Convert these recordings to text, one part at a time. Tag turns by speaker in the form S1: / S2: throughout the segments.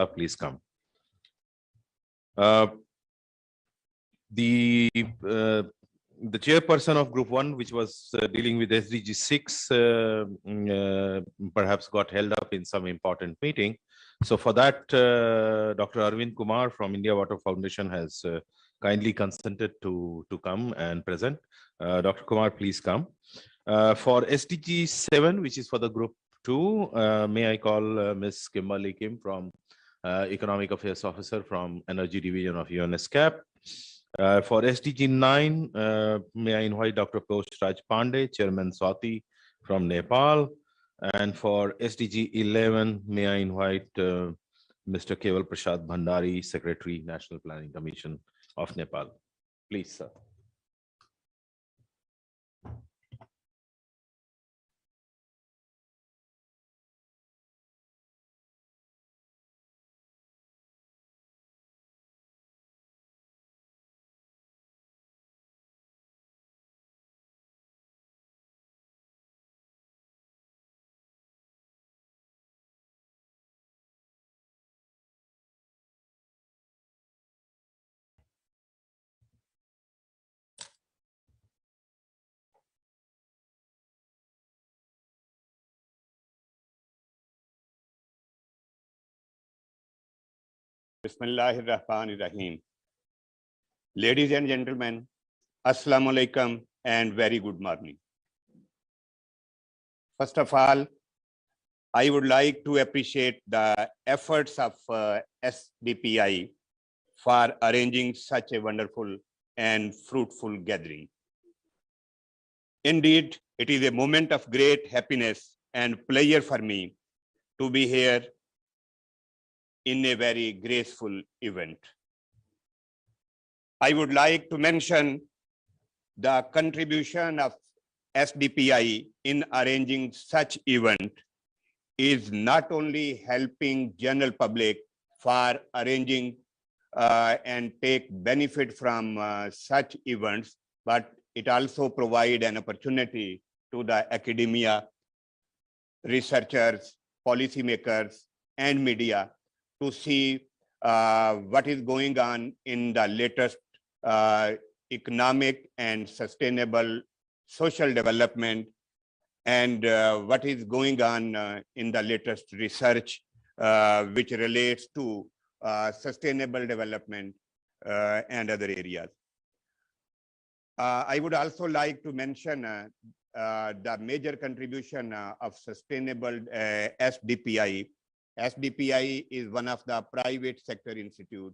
S1: please come. The chairperson of Group 1, which was dealing with SDG 6, perhaps got held up in some important meeting. So for that, Dr. Arvind Kumar from India Water Foundation has kindly consented to come and present. Dr. Kumar, please come. For SDG 7, which is for the Group 2, may I call Ms. Kimberly Kim from Economic Affairs Officer from Energy Division of UNESCAP. For SDG 9, may I invite Dr. Posh Raj Pandey, Chairman Swati from Nepal. And for SDG 11, may I invite Mr. Keval Prasad Bhandari, Secretary, National Planning Commission of Nepal. Please, sir.
S2: Bismillahirrahmanirrahim. Ladies and gentlemen, Assalamu alaikum and very good morning. First of all, I would like to appreciate the efforts of SDPI for arranging such a wonderful and fruitful gathering. Indeed, it is a moment of great happiness and pleasure for me to be here in a very graceful event. I would like to mention the contribution of SDPI in arranging such event is not only helping general public for arranging and take benefit from such events, but it also provide an opportunity to the academia, researchers, policymakers, and media to see what is going on in the latest economic and sustainable social development, and what is going on in the latest research which relates to sustainable development and other areas. I would also like to mention the major contribution of sustainable SDPI. SDPI is one of the private sector institute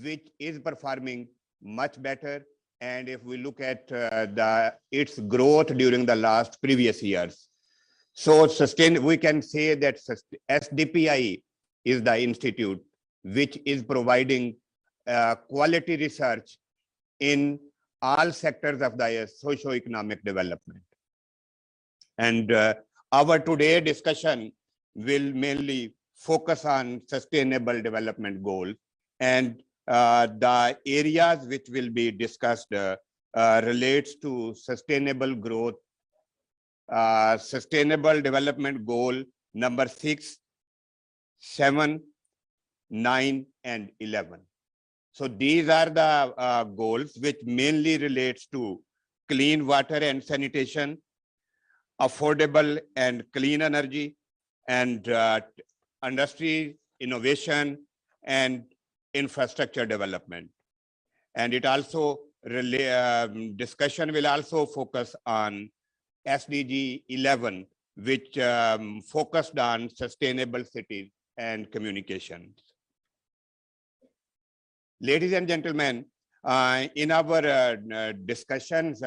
S2: which is performing much better. And if we look at its growth during the last previous years, so we can say that SDPI is the institute which is providing quality research in all sectors of the socio-economic development. And our today discussion will mainly focus on sustainable development goals, and the areas which will be discussed relates to sustainable growth, sustainable development goal number 6, 7, 9, and 11. So these are the goals which mainly relates to clean water and sanitation, affordable and clean energy, and industry, innovation, and infrastructure development. And it also discussion will also focus on SDG 11, which focused on sustainable cities and communications. Ladies and gentlemen, in our discussions,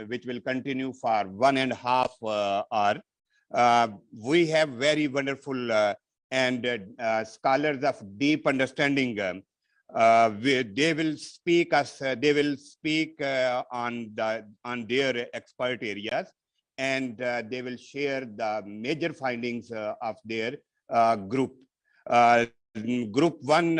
S2: which will continue for 1.5 hours, we have very wonderful and scholars of deep understanding. They will speak on their expert areas, and they will share the major findings of their group. Group 1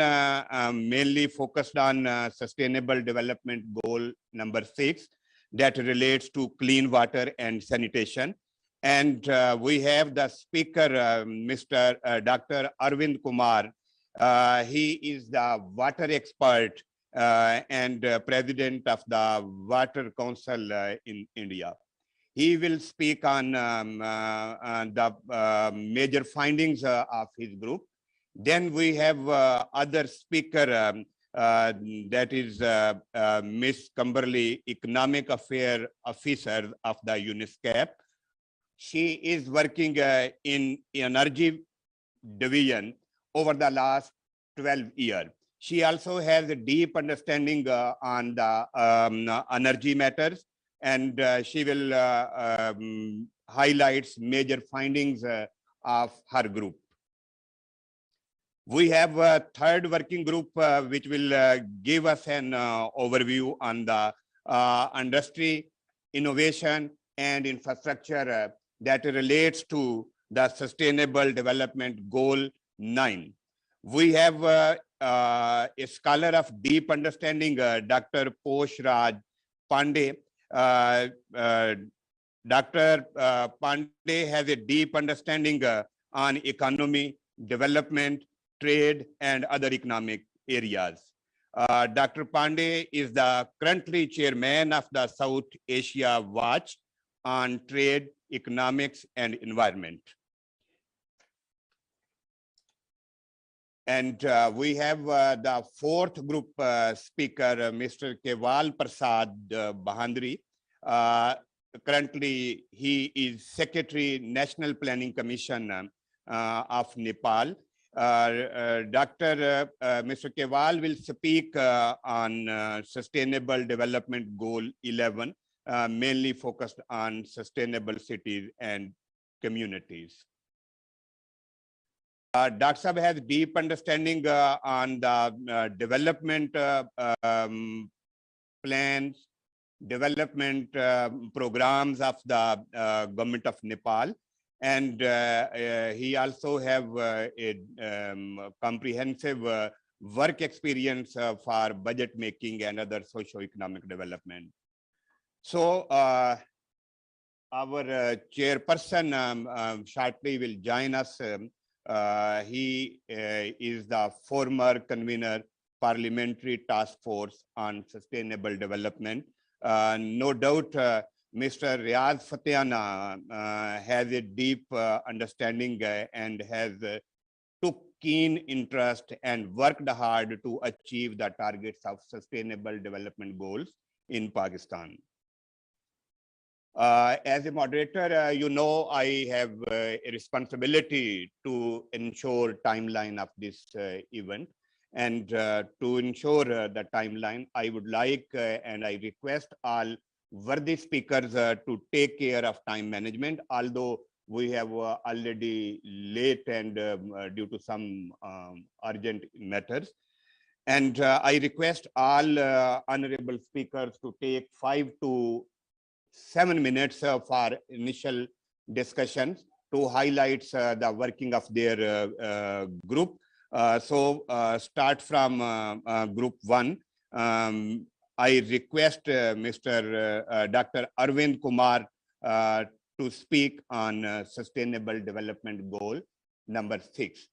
S2: mainly focused on sustainable development goal number 6 that relates to clean water and sanitation. And we have the speaker, Dr. Arvind Kumar, He is the water expert and president of the Water Council in India. He will speak on the major findings of his group. Then we have other speaker that is Miss Kimberly, Economic Affairs Officer of the UNISCAP. She is working in energy division over the last 12 years. She also has a deep understanding on the energy matters, and she will highlights major findings of her group. We have a third working group which will give us an overview on the industry, innovation, and infrastructure that relates to the Sustainable Development Goal 9. We have a scholar of deep understanding, Dr. Posh Raj Pandey. Dr. Pandey has a deep understanding on economy, development, trade, and other economic areas. Dr. Pandey is the currently chairman of the South Asia Watch on Trade, Economics, and Environment. And we have the fourth group speaker, Mr. Keval Prasad Bahandri. Currently, he is Secretary, National Planning Commission of Nepal. Mr. Keval will speak on Sustainable Development Goal 11, mainly focused on sustainable cities and communities. Dr. Saab has deep understanding on the development plans, development programs of the government of Nepal. And he also have a comprehensive work experience for budget making and other socio-economic development. So our chairperson shortly will join us. He is the former convener, Parliamentary Task Force on Sustainable Development. No doubt, Mr. Riaz Fatehana has a deep understanding and has took keen interest and worked hard to achieve the targets of Sustainable Development Goals in Pakistan. As a moderator, you know, I have a responsibility to ensure timeline of this event. And to ensure the timeline, I would like and I request all worthy speakers to take care of time management, although we have already late and due to some urgent matters. And I request all honorable speakers to take 5 to 7 minutes for initial discussions to highlight the working of their group. Start from group 1. I request Mr. Dr. Arvind Kumar to speak on Sustainable Development Goal number 6.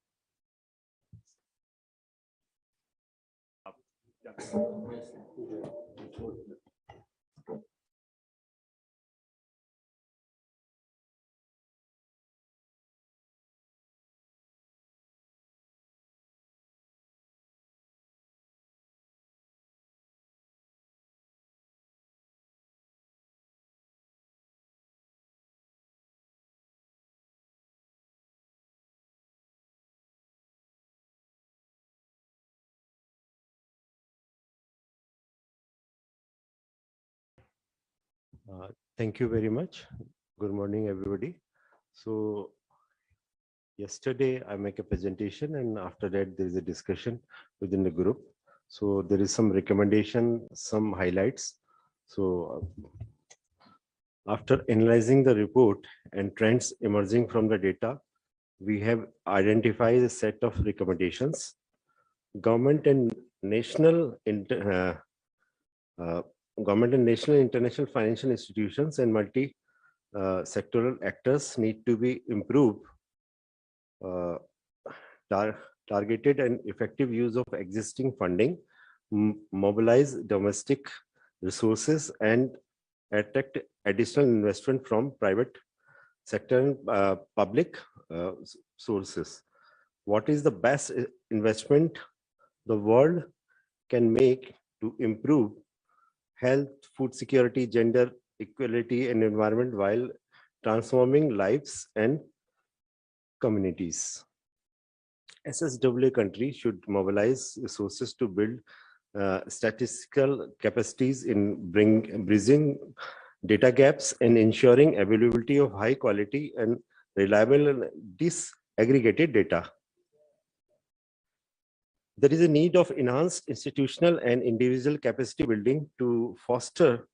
S3: Thank you very much. Good morning, everybody. So yesterday I make a presentation, and after that there is a discussion within the group. So there is some recommendation, some highlights. So after analyzing the report and trends emerging from the data, we have identified a set of recommendations. Government and national international financial institutions and multi-sectoral actors need to be improved targeted and effective use of existing funding, mobilize domestic resources, and attract additional investment from private sector and public sources. What is the best investment the world can make to improve health, food security, gender equality, and environment while transforming lives and communities? SSW country should mobilize resources to build statistical capacities in bridging data gaps and ensuring availability of high quality and reliable and disaggregated data. There is a need of enhanced institutional and individual capacity building to foster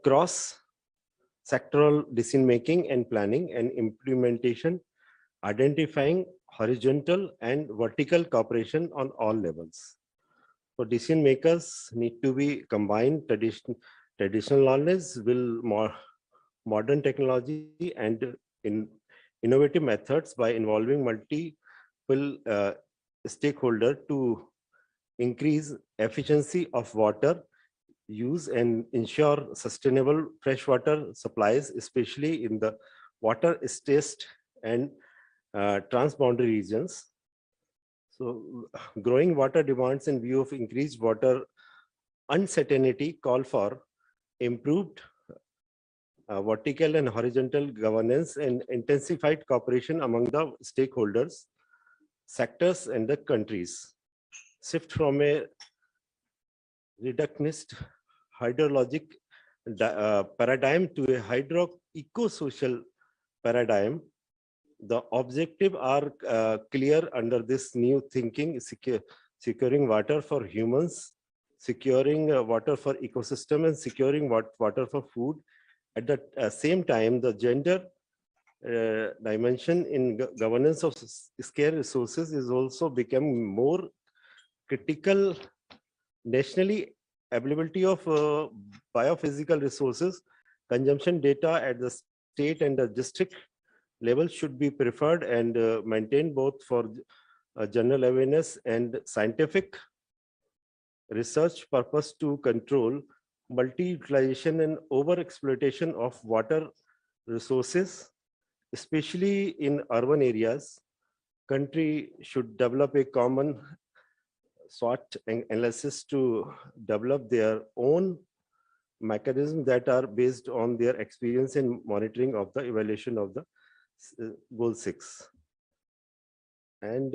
S3: cross-sectoral decision-making and planning and implementation, identifying horizontal and vertical cooperation on all levels. So decision makers need to be combined traditional knowledge with modern technology and innovative methods by involving multiple stakeholders to increase efficiency of water use and ensure sustainable freshwater supplies, especially in the water stressed and transboundary regions. So growing water demands in view of increased water uncertainty call for improved vertical and horizontal governance and intensified cooperation among the stakeholders, sectors, and the countries. Shift from a reductionist hydrologic paradigm to a hydro-eco-social paradigm. The objectives are clear under this new thinking: securing water for humans, securing water for ecosystem, and securing water for food. At the same time, the gender dimension in governance of scarce resources is also becoming more critical. Nationally, availability of biophysical resources, consumption data at the state and the district level should be preferred and maintained both for general awareness and scientific research purpose to control multi-utilization and over-exploitation of water resources, especially in urban areas. Country should develop a common SWOT analysis to develop their own mechanisms that are based on their experience in monitoring of the evaluation of the goal 6. And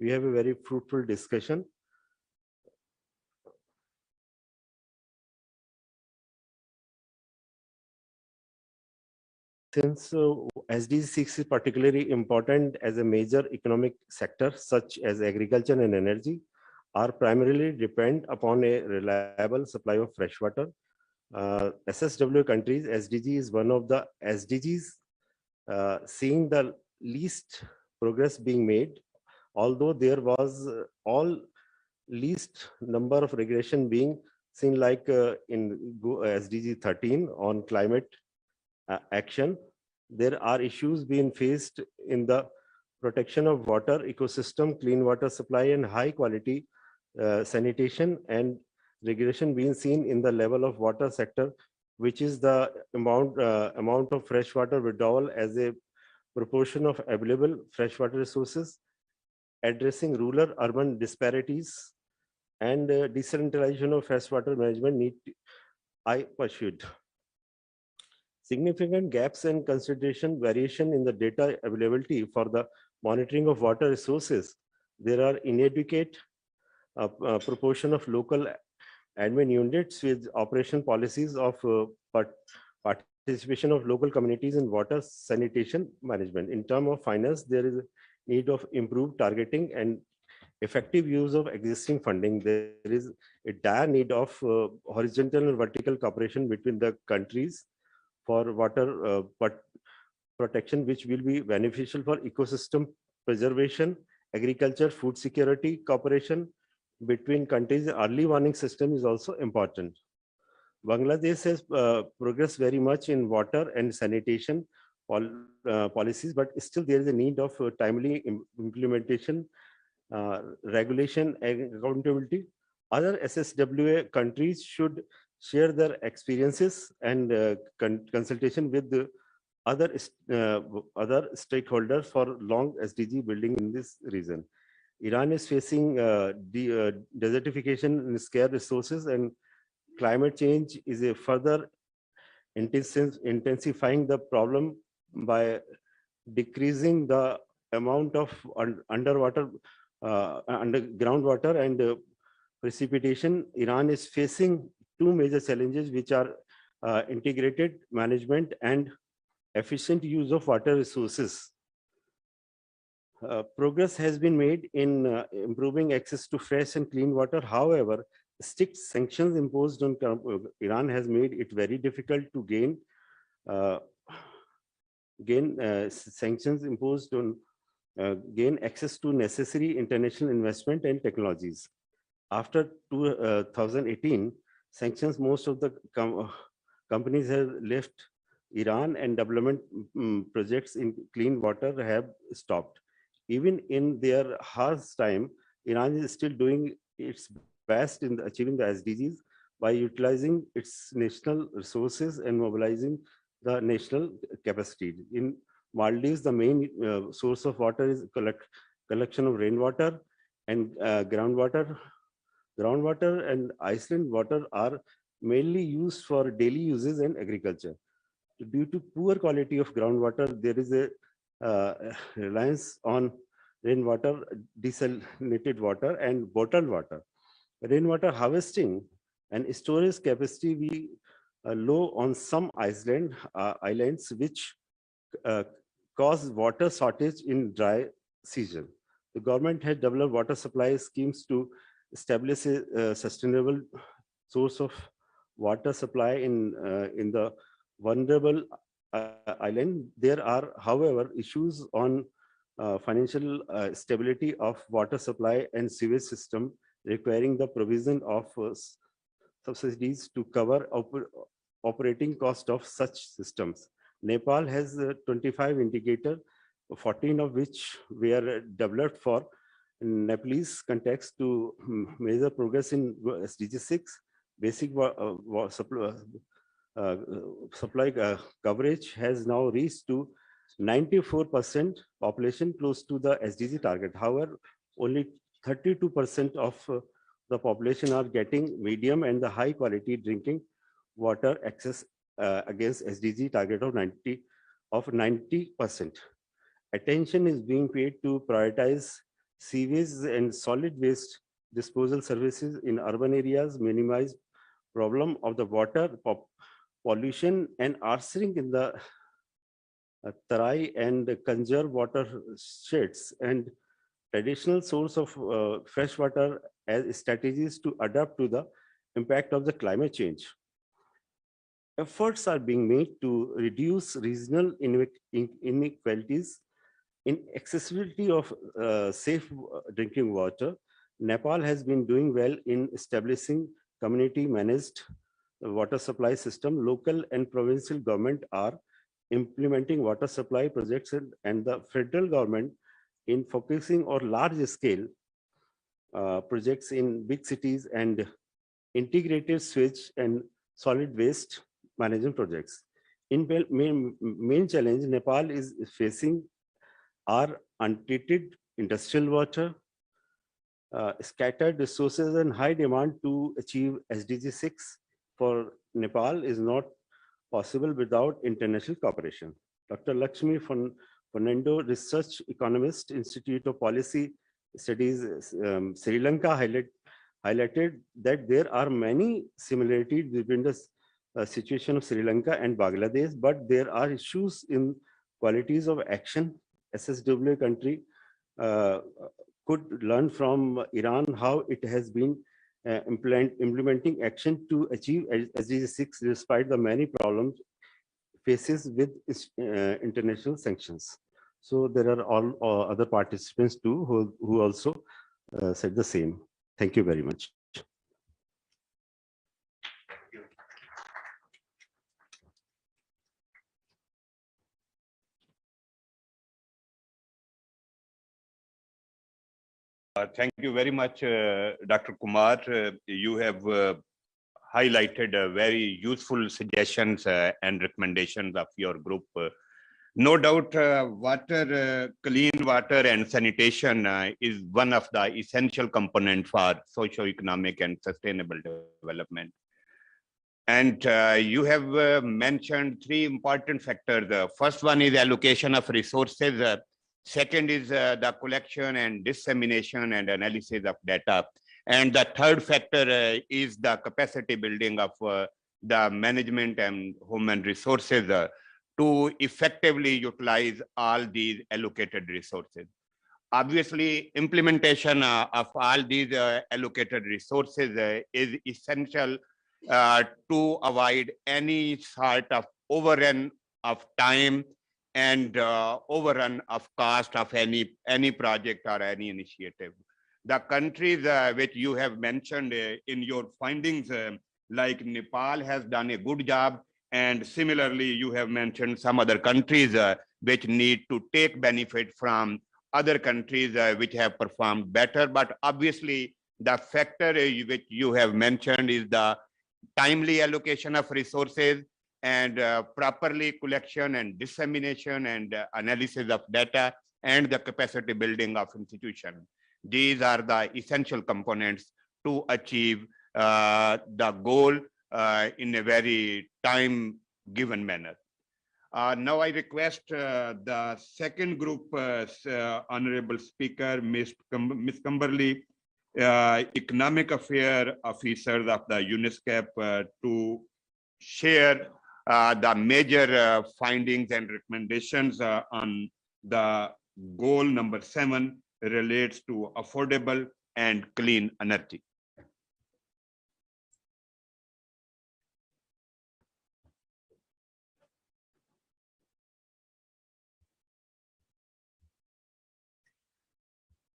S3: we have a very fruitful discussion. Since SDG 6 is particularly important as a major economic sector, such as agriculture and energy, are primarily depend upon a reliable supply of fresh water. SSW countries, SDG is one of the SDGs seeing the least progress being made, although there was all least number of regression being seen, like in SDG 13 on climate action. There are issues being faced in the protection of water ecosystem, clean water supply, and high quality sanitation, and regression being seen in the level of water sector, which is the amount of freshwater withdrawal as a proportion of available freshwater resources, addressing rural-urban disparities, and decentralization of freshwater management need I pursued. Significant gaps and consideration variation in the data availability for the monitoring of water resources. There are inadequate proportion of local admin units with operation policies of participation of local communities in water sanitation management. In terms of finance, there is a need of improved targeting and effective use of existing funding. There is a dire need of horizontal and vertical cooperation between the countries for water protection, which will be beneficial for ecosystem preservation, agriculture, food security. Cooperation between countries, early warning system is also important. Bangladesh has progressed very much in water and sanitation, policies, but still there is a need of timely implementation, regulation, and accountability. Other SSWA countries should share their experiences and consultation with the other stakeholders for long SDG building in this region. Iran is facing desertification and scarce resources, and climate change is a further intensifying the problem by decreasing the amount of underground water and precipitation. Iran is facing two major challenges, which are integrated management and efficient use of water resources. Progress has been made in improving access to fresh and clean water. However, strict sanctions imposed on Iran has made it very difficult to sanctions imposed on gain access to necessary international investment and technologies. After 2018 sanctions, most of the companies have left Iran, and development projects in clean water have stopped. Even in their harsh time, Iran is still doing its best in achieving the SDGs by utilizing its national resources and mobilizing the national capacity. In Maldives, the main source of water is collection of rainwater and groundwater. Groundwater and Iceland water are mainly used for daily uses and agriculture. Due to poor quality of groundwater, there is a reliance on rainwater, desalinated water, and bottled water. Rainwater harvesting and storage capacity we low on some islands, which cause water shortage in dry season. The government has developed water supply schemes to establish a sustainable source of water supply in the vulnerable island. There are, however, issues on financial stability of water supply and sewage system, requiring the provision of subsidies to cover operating cost of such systems. Nepal has 25 indicators, 14 of which were developed for Nepalese context to measure progress in SDG 6. Basic supply coverage has now reached to 94% population, close to the SDG target. However, only 32% of the population are getting medium and the high quality drinking water access against SDG target of 90%. Attention is being paid to prioritize sewage and solid waste disposal services in urban areas, minimize problem of the water pollution and arsenic in the Tarai, and conserve watersheds and traditional source of fresh water as strategies to adapt to the impact of the climate change. Efforts are being made to reduce regional inequalities in accessibility of safe drinking water. Nepal has been doing well in establishing community managed water supply system. Local and provincial government are implementing water supply projects, and the federal government in focusing on large scale projects in big cities and integrated sewage and solid waste management projects. In main challenge Nepal is facing are untreated industrial water, scattered resources, and high demand to achieve SDG 6 for Nepal is not possible without international cooperation. Dr. Lakshmi Fernando, research economist, Institute of Policy Studies, Sri Lanka, highlighted that there are many similarities between the situation of Sri Lanka and Bangladesh, but there are issues in qualities of action. SSWA country could learn from Iran how it has been implementing action to achieve SDG 6 despite the many problems faces with international sanctions. So there are all other participants too who also said the same. Thank you very much.
S2: Thank you very much, Dr. Kumar. You have highlighted very useful suggestions and recommendations of your group. No doubt, clean water and sanitation is one of the essential components for socio-economic and sustainable development. And you have mentioned three important factors. The first one is allocation of resources. Second is the collection and dissemination and analysis of data. And the third factor is the capacity building of the management and human resources to effectively utilize all these allocated resources. Obviously, implementation of all these allocated resources is essential to avoid any sort of overrun of time and overrun of cost of any project or any initiative. The countries which you have mentioned in your findings, like Nepal has done a good job, and similarly you have mentioned some other countries which need to take benefit from other countries which have performed better. But obviously the factor which you have mentioned is the timely allocation of resources and properly collection and dissemination and analysis of data and the capacity building of institution. These are the essential components to achieve the goal in a very time given manner. Now I request the second group, Honorable Speaker, Ms. Kimberly, Economic Affairs Officer of the UNESCAP, to share the major findings and recommendations on the goal number 7 relates to affordable and clean energy.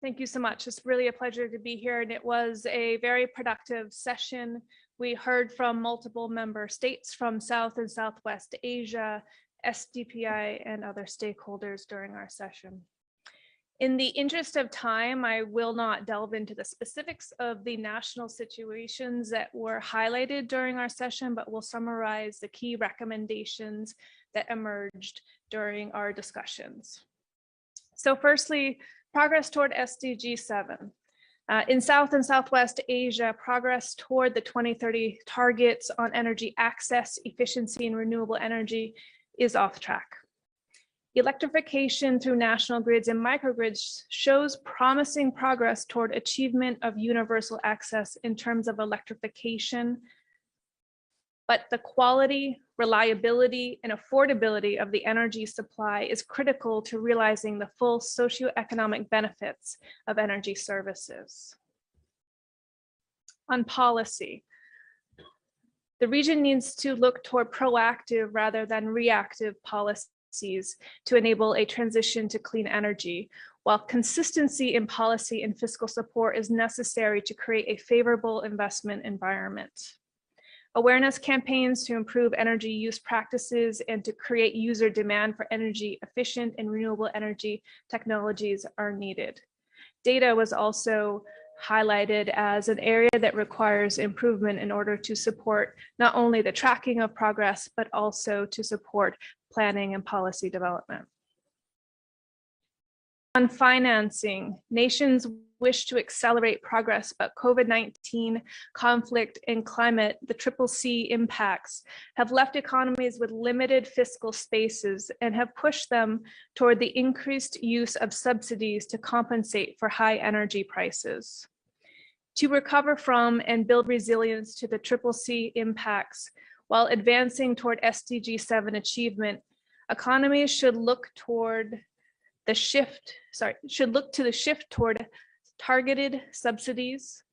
S4: Thank you so much. It's really a pleasure to be here, and it was a very productive session. We heard from multiple member states from South and Southwest Asia, SDPI, and other stakeholders during our session. In the interest of time, I will not delve into the specifics of the national situations that were highlighted during our session, but we'll summarize the key recommendations that emerged during our discussions. So firstly, progress toward SDG 7. In South and Southwest Asia, progress toward the 2030 targets on energy access, efficiency, and renewable energy is off track. Electrification through national grids and microgrids shows promising progress toward achievement of universal access in terms of electrification, but the quality, reliability, and affordability of the energy supply is critical to realizing the full socioeconomic benefits of energy services. On policy, the region needs to look toward proactive rather than reactive policies to enable a transition to clean energy, while consistency in policy and fiscal support is necessary to create a favorable investment environment. Awareness campaigns to improve energy use practices and to create user demand for energy efficient and renewable energy technologies are needed. Data was also highlighted as an area that requires improvement in order to support not only the tracking of progress, but also to support planning and policy development. On financing, nations wish to accelerate progress, but COVID-19, conflict, and climate, the CCC impacts, have left economies with limited fiscal spaces and have pushed them toward the increased use of subsidies to compensate for high energy prices. To recover from and build resilience to the CCC impacts, while advancing toward SDG 7 achievement, economies should look toward the shift toward targeted subsidies,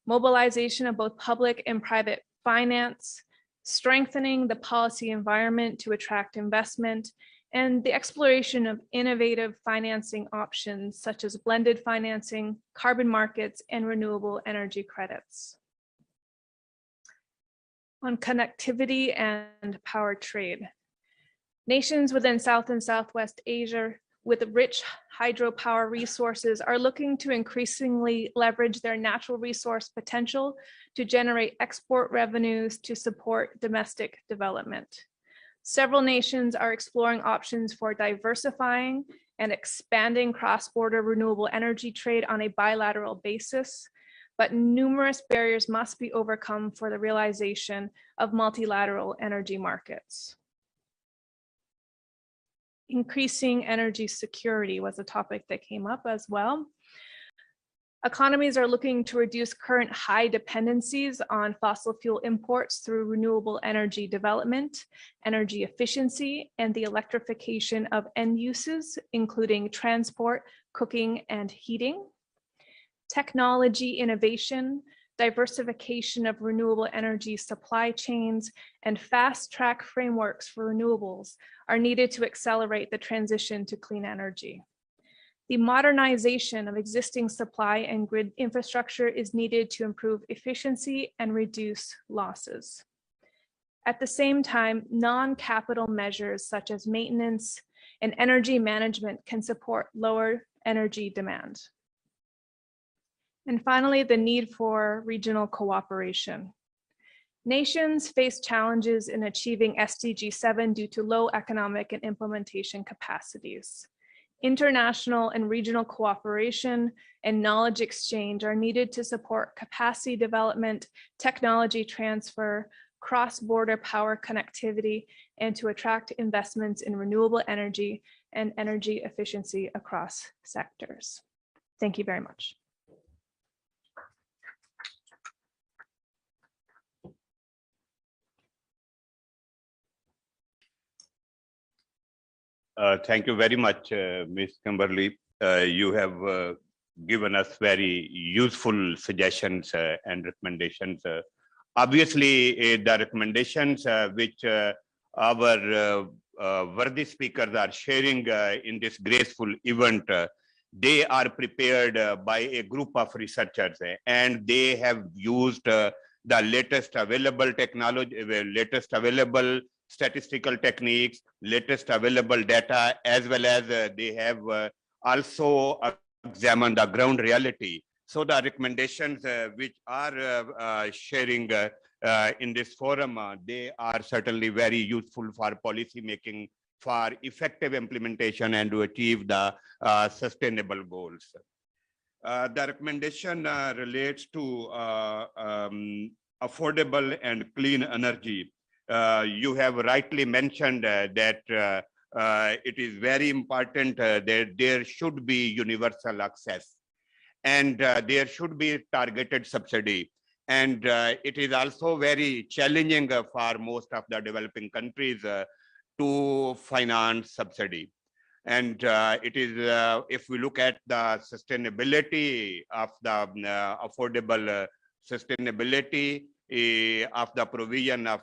S4: mobilization of both public and private finance, strengthening the policy environment to attract investment, and the exploration of innovative financing options such as blended financing, carbon markets, and renewable energy credits. On connectivity and power trade, nations within South and Southwest Asia with rich hydropower resources are looking to increasingly leverage their natural resource potential to generate export revenues to support domestic development. Several nations are exploring options for diversifying and expanding cross-border renewable energy trade on a bilateral basis, but numerous barriers must be overcome for the realization of multilateral energy markets. Increasing energy security was a topic that came up as well. Economies are looking to reduce current high dependencies on fossil fuel imports through renewable energy development, energy efficiency, and the electrification of end uses, including transport, cooking, and heating. Technology innovation, diversification of renewable energy supply chains, and fast-track frameworks for renewables are needed to accelerate the transition to clean energy. The modernization of existing supply and grid infrastructure is needed to improve efficiency and reduce losses. At the same time, non-capital measures such as maintenance and energy management can support lower energy demand. And finally, the need for regional cooperation. Nations face challenges in achieving SDG 7 due to low economic and implementation capacities. International and regional cooperation and knowledge exchange are needed to support capacity development, technology transfer, cross-border power connectivity, and to attract investments in renewable energy and energy efficiency across sectors. Thank you very much.
S2: Thank you very much, Ms. Kimberly. You have given us very useful suggestions and recommendations. Obviously, the recommendations which our worthy speakers are sharing in this graceful event, they are prepared by a group of researchers, and they have used the latest available technology, latest available statistical techniques, latest available data, as well as they have also examined the ground reality. So the recommendations which are sharing in this forum, they are certainly very useful for policy making, for effective implementation, and to achieve the sustainable goals. The recommendation relates to affordable and clean energy. You have rightly mentioned that it is very important that there should be universal access, and there should be targeted subsidy. And it is also very challenging for most of the developing countries to finance subsidy. And it is, if we look at the sustainability of the affordable sustainability of the provision of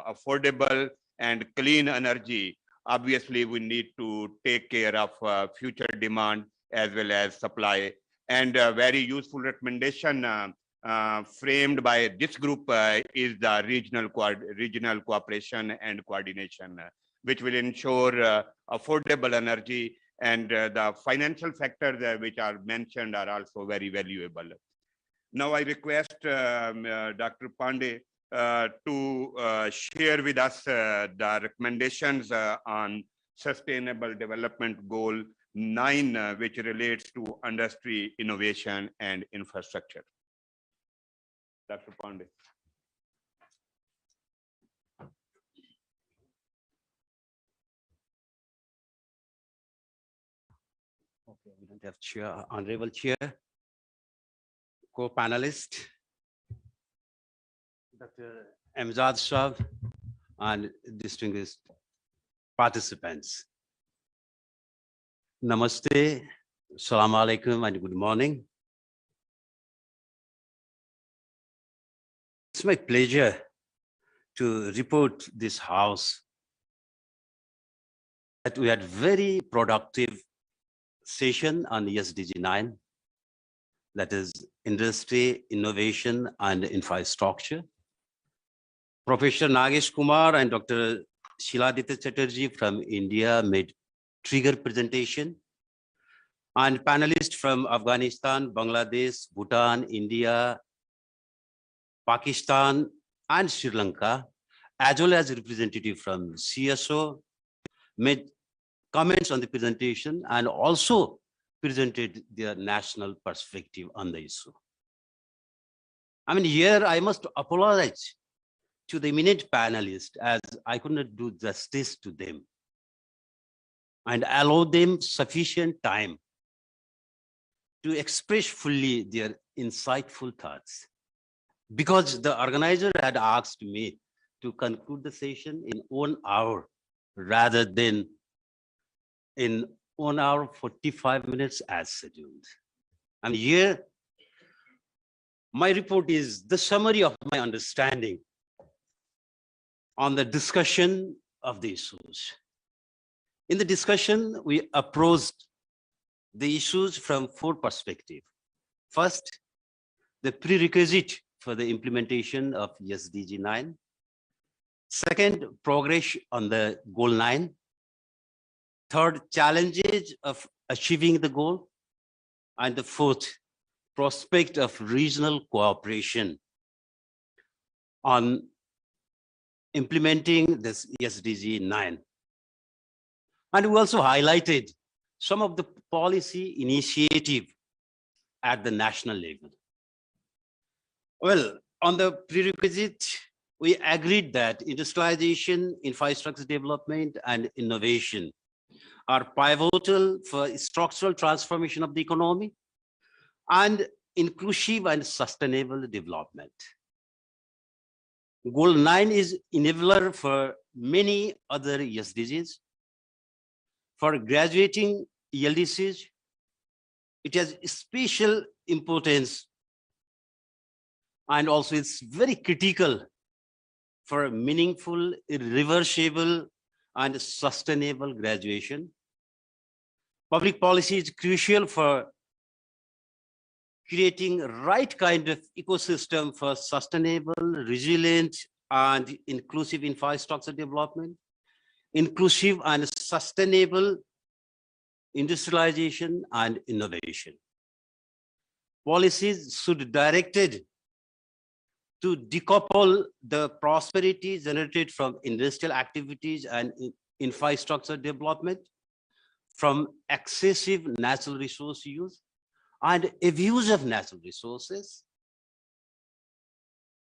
S2: affordable and clean energy, obviously we need to take care of future demand as well as supply. And a very useful recommendation framed by this group is the regional cooperation and coordination, which will ensure affordable energy, and the financial factors which are mentioned are also very valuable. Now I request Dr. Pandey to share with us the recommendations on Sustainable Development Goal 9, which relates to industry, innovation, and infrastructure. Dr. Pandey.
S5: Okay, we don't have chair, honorable chair, co-panelist, Dr. Amjad Shah, and distinguished participants. Namaste, Assalamu alaikum, and good morning. It's my pleasure to report this house that we had very productive session on SDG 9, that is industry, innovation, and infrastructure. Professor Nagesh Kumar and Dr. Shiladitya Chatterjee from India made trigger presentation. And panelists from Afghanistan, Bangladesh, Bhutan, India, Pakistan, and Sri Lanka, as well as representative from CSO, made comments on the presentation and also presented their national perspective on the issue. I mean, here I must apologize to the eminent panelists as I could not do justice to them and allow them sufficient time to express fully their insightful thoughts, because the organizer had asked me to conclude the session in 1 hour rather than in 1 hour 45 minutes as scheduled. And here, my report is the summary of my understanding on the discussion of the issues. In the discussion, we approached the issues from 4 perspectives. First, the prerequisite for the implementation of SDG 9. Second, progress on the goal 9. Third, challenges of achieving the goal. And the fourth, prospect of regional cooperation on implementing this SDG 9. And we also highlighted some of the policy initiative at the national level. Well, on the prerequisite, we agreed that industrialization, infrastructure development, and innovation are pivotal for structural transformation of the economy and inclusive and sustainable development. Goal 9 is enabler for many other SDGs. For graduating LDCs, it has special importance, and also it's very critical for meaningful, irreversible, and sustainable graduation. Public policy is crucial for creating right kind of ecosystem for sustainable, resilient, and inclusive infrastructure development, inclusive and sustainable industrialization and innovation. Policies should be directed to decouple the prosperity generated from industrial activities and infrastructure development from excessive natural resource use and abuse of natural resources,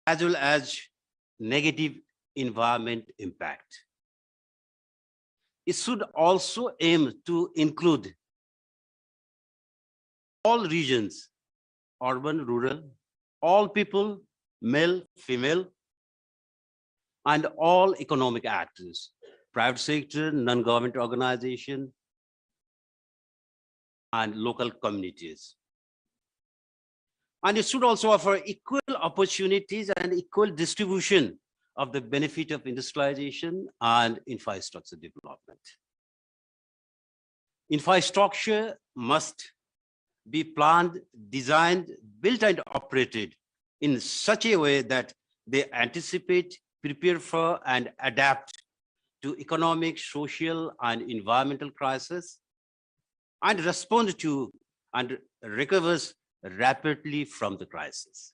S5: as well as negative environment impact. It should also aim to include all regions, urban, rural, all people, male, female, and all economic actors, private sector, non-government organization, and local communities. And it should also offer equal opportunities and equal distribution of the benefit of industrialization and infrastructure development. Infrastructure must be planned, designed, built, and operated in such a way that they anticipate, prepare for, and adapt to economic, social, and environmental crises, and respond to and recovers rapidly from the crisis.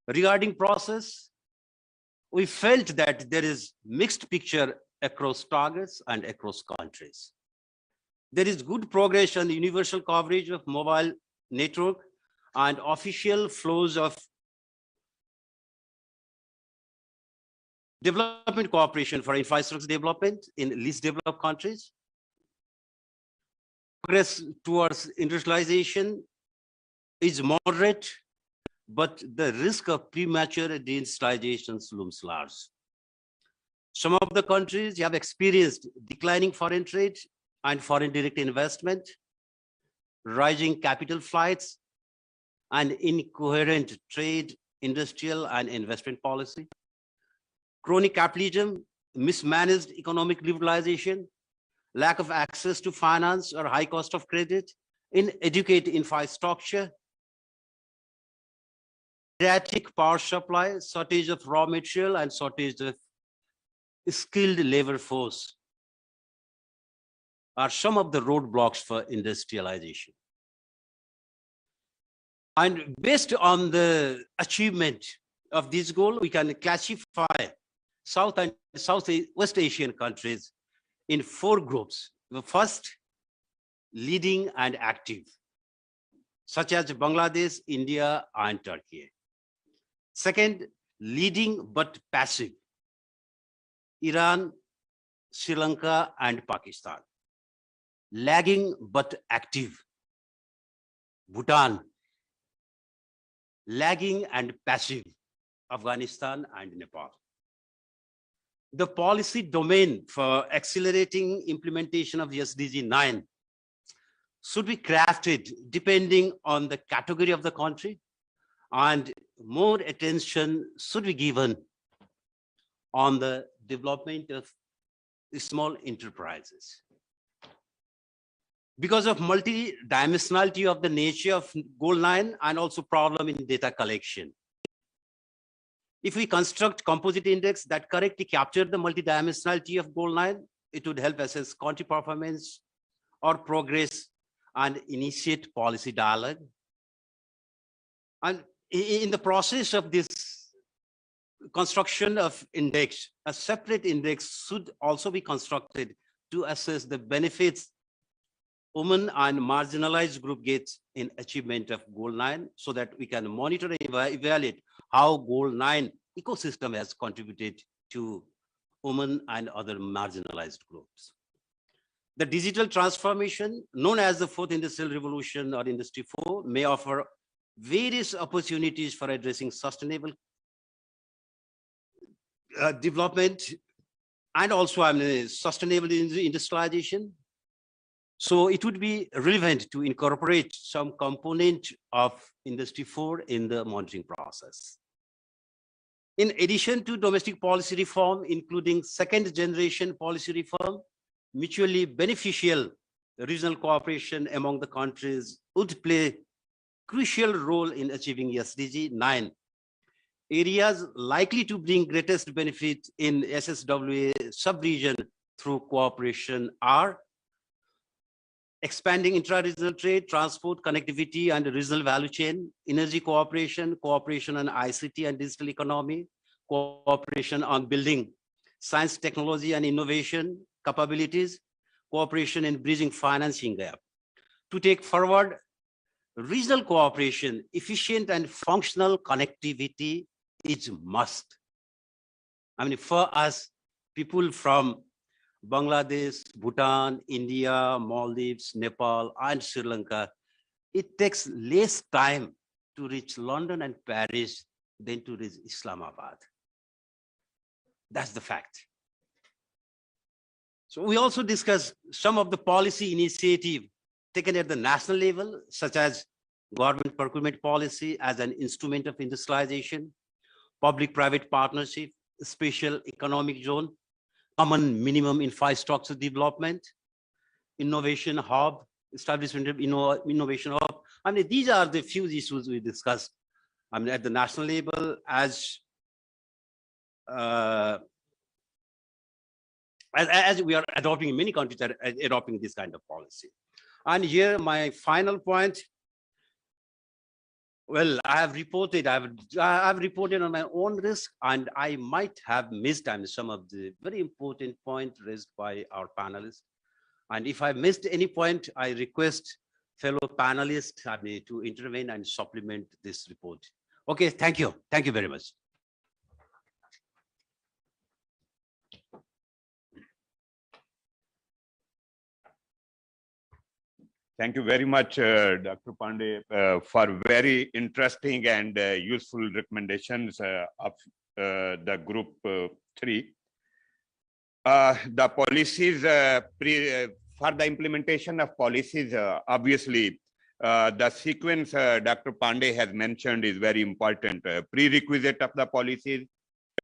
S5: Regarding process, we felt that there is mixed picture across targets and across countries. There is good progress on the universal coverage of mobile network and official flows of development cooperation for infrastructure development in least developed countries. Progress towards industrialization is moderate, but the risk of premature deindustrialization looms large. Some of the countries have experienced declining foreign trade and foreign direct investment, rising capital flights, and incoherent trade, industrial, and investment policy. Chronic capitalism, mismanaged economic liberalization, lack of access to finance or high cost of credit, inadequate infrastructure, erratic power supply, shortage of raw material, and shortage of skilled labor force are some of the roadblocks for industrialization. And based on the achievement of this goal, we can classify South and Southwest Asian countries in 4 groups. The first, leading and active, such as Bangladesh, India, and Turkey. Second, leading but passive, Iran, Sri Lanka, and Pakistan. Lagging but active, Bhutan. Lagging and passive, Afghanistan and Nepal. The policy domain for accelerating implementation of SDG 9 should be crafted depending on the category of the country, and more attention should be given on the development of small enterprises. Because of multi-dimensionality of the nature of goal 9 and also problem in data collection. If we construct composite index that correctly capture the multi-dimensionality of goal 9, it would help assess country performance or progress and initiate policy dialogue. And in the process of this construction of index, a separate index should also be constructed to assess the benefits women and marginalized group gets in achievement of goal 9, so that we can monitor and evaluate how goal 9 ecosystem has contributed to women and other marginalized groups. The digital transformation, known as the 4th Industrial Revolution or Industry 4, may offer various opportunities for addressing sustainable development and also sustainable industrialization. So it would be relevant to incorporate some component of Industry 4 in the monitoring process. In addition to domestic policy reform, including 2nd generation policy reform, mutually beneficial regional cooperation among the countries would play crucial role in achieving SDG 9. Areas likely to bring greatest benefit in SSWA sub-region through cooperation are expanding intra-regional trade, transport, connectivity, and regional value chain, energy cooperation, cooperation on ICT and digital economy, cooperation on building science, technology, and innovation capabilities, cooperation in bridging financing gap. To take forward regional cooperation, efficient and functional connectivity is must. I mean, for us, people from Bangladesh, Bhutan, India, Maldives, Nepal, and Sri Lanka, it takes less time to reach London and Paris than to reach Islamabad. That's the fact. So we also discussed some of the policy initiative taken at the national level, such as government procurement policy as an instrument of industrialization, public-private partnership, special economic zone, common minimum infrastructure development, innovation hub, establishment of innovation hub. I mean, these are the few issues we discussed. I mean, at the national level, as we are adopting, many countries are adopting this kind of policy. And here, my final point. Well, I have reported on my own risk, and I might have missed some of the very important points raised by our panelists. And if I missed any point, I request fellow panelists to intervene and supplement this report. Okay, thank you. Thank you very much.
S2: Thank you very much, Dr. Pandey, for very interesting and useful recommendations of the group 3. The policies, for the implementation of policies, obviously, the sequence Dr. Pandey has mentioned is very important. Prerequisite of the policies,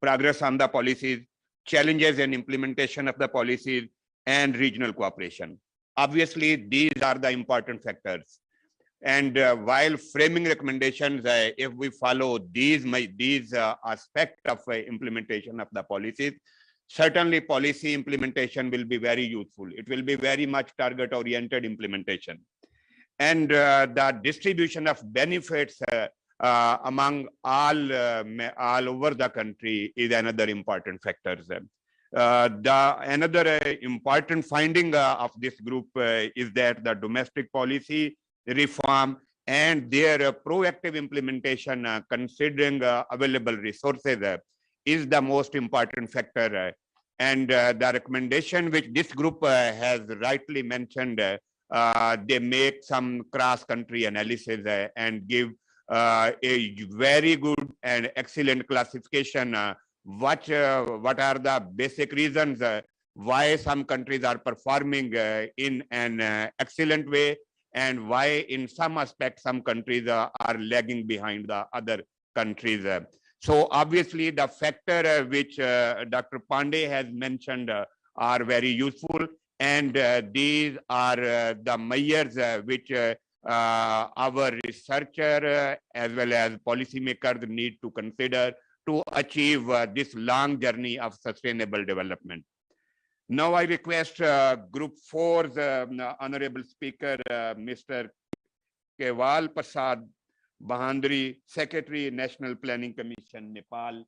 S2: progress on the policies, challenges in implementation of the policies, and regional cooperation. Obviously, these are the important factors. And while framing recommendations, if we follow these aspects of implementation of the policies, certainly policy implementation will be very useful. It will be very much target-oriented implementation. And the distribution of benefits among all over the country is another important factor. Another important finding of this group is that the domestic policy reform and their proactive implementation, considering available resources, is the most important factor. And the recommendation which this group has rightly mentioned, they make some cross-country analysis and give a very good and excellent classification. What are the basic reasons why some countries are performing in an excellent way, and why in some aspects some countries are lagging behind the other countries. So obviously the factor which Dr. Pandey has mentioned are very useful, and these are the measures which our researcher as well as policymakers need to consider to achieve this long journey of sustainable development. Now I request Group 4's Honorable Speaker, Mr. Keval Prasad Bahandri, Secretary, National Planning Commission, Nepal,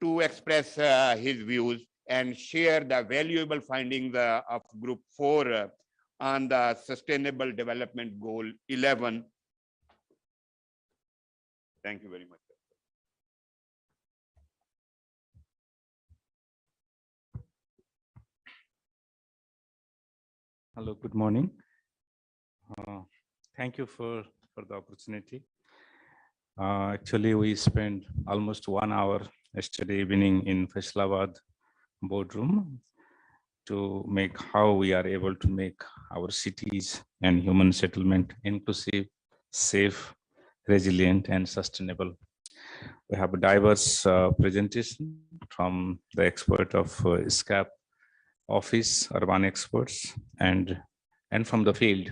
S2: to express his views and share the valuable findings of Group 4 on the Sustainable Development Goal 11. Thank you very much.
S6: Hello, good morning. Thank you for the opportunity. Actually, we spent almost 1 hour yesterday evening in Faisalabad boardroom to make how we are able to make our cities and human settlement inclusive, safe, resilient, and sustainable. We have a diverse presentation from the expert of SCAP office, urban experts, and from the field.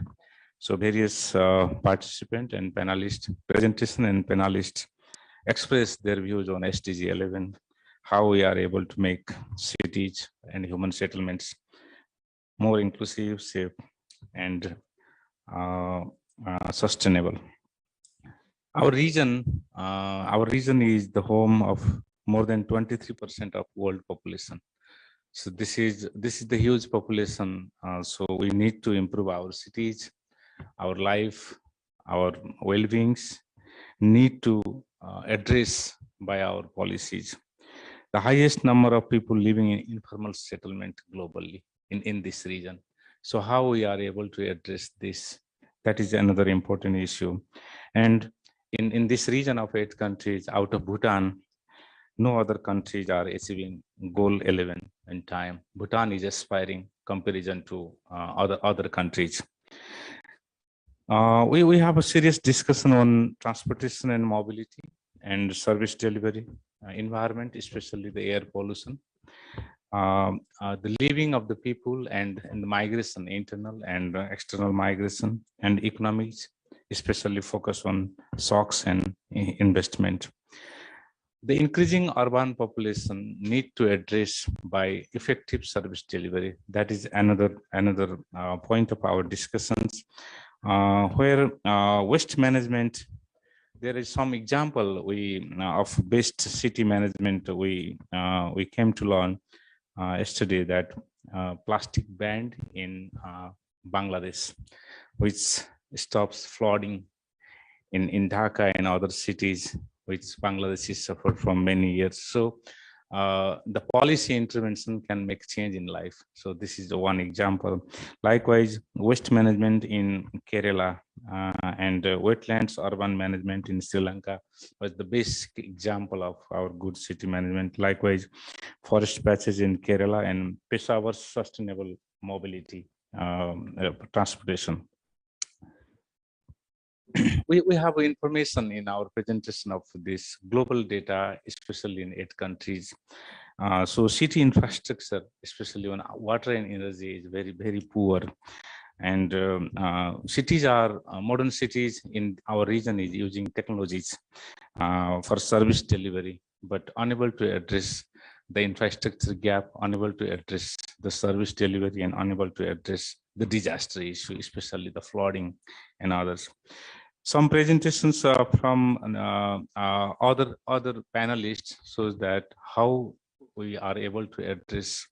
S6: So various participant and panelists, presentation and panelists express their views on SDG 11, how we are able to make cities and human settlements more inclusive, safe, and sustainable. Our region is the home of more than 23% of world population. So this is the huge population. So we need to improve our cities, our life, our well-beings need to address by our policies. The highest number of people living in informal settlement globally in this region. So how we are able to address this, that is another important issue. And in this region of 8 countries, out of Bhutan, no other countries are achieving goal 11 in time. Bhutan is aspiring comparison to other countries. We have a serious discussion on transportation and mobility and service delivery, environment, especially the air pollution, the living of the people and the migration, internal and external migration, and economics, especially focus on shocks and investment. The increasing urban population need to address by effective service delivery. That is another point of our discussions, where waste management. There is some example of best city management. We came to learn yesterday that plastic ban in Bangladesh, which stops flooding in Dhaka and other cities, which Bangladesh suffered from many years. So the policy intervention can make change in life. So this is the one example. Likewise, waste management in Kerala and wetlands urban management in Sri Lanka was the basic example of our good city management. Likewise, forest patches in Kerala and Peshawar sustainable mobility transportation. We have information in our presentation of this global data, especially in 8 countries. So city infrastructure, especially on water and energy, is very, very poor. And cities are, modern cities in our region is using technologies for service delivery, but unable to address the infrastructure gap, unable to address the service delivery, and unable to address the disaster issue, especially the flooding and others. Some presentations from other panelists shows that how we are able to address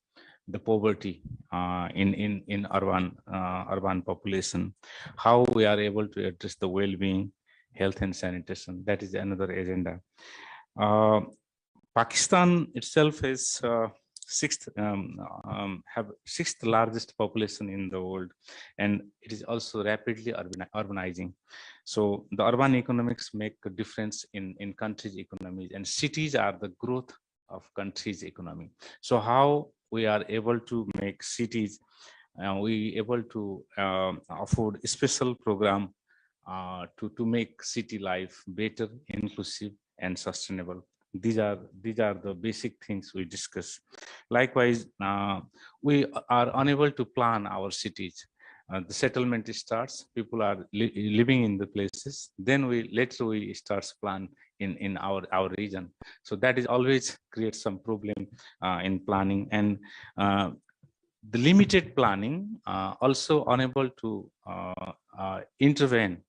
S6: the poverty in urban population, how we are able to address the well-being, health and sanitation. That is another agenda. Pakistan itself is sixth largest population in the world, and it is also rapidly urbanizing. So the urban economics make a difference in countries' economies, and cities are the growth of countries' economy. So how we are able to make cities, we able to afford a special program to make city life better, inclusive, and sustainable. These are the basic things we discuss. Likewise, we are unable to plan our cities. The settlement starts, people are living in the places, then later we start plan in our region. So that is always creates some problem in planning, and the limited planning also unable to intervene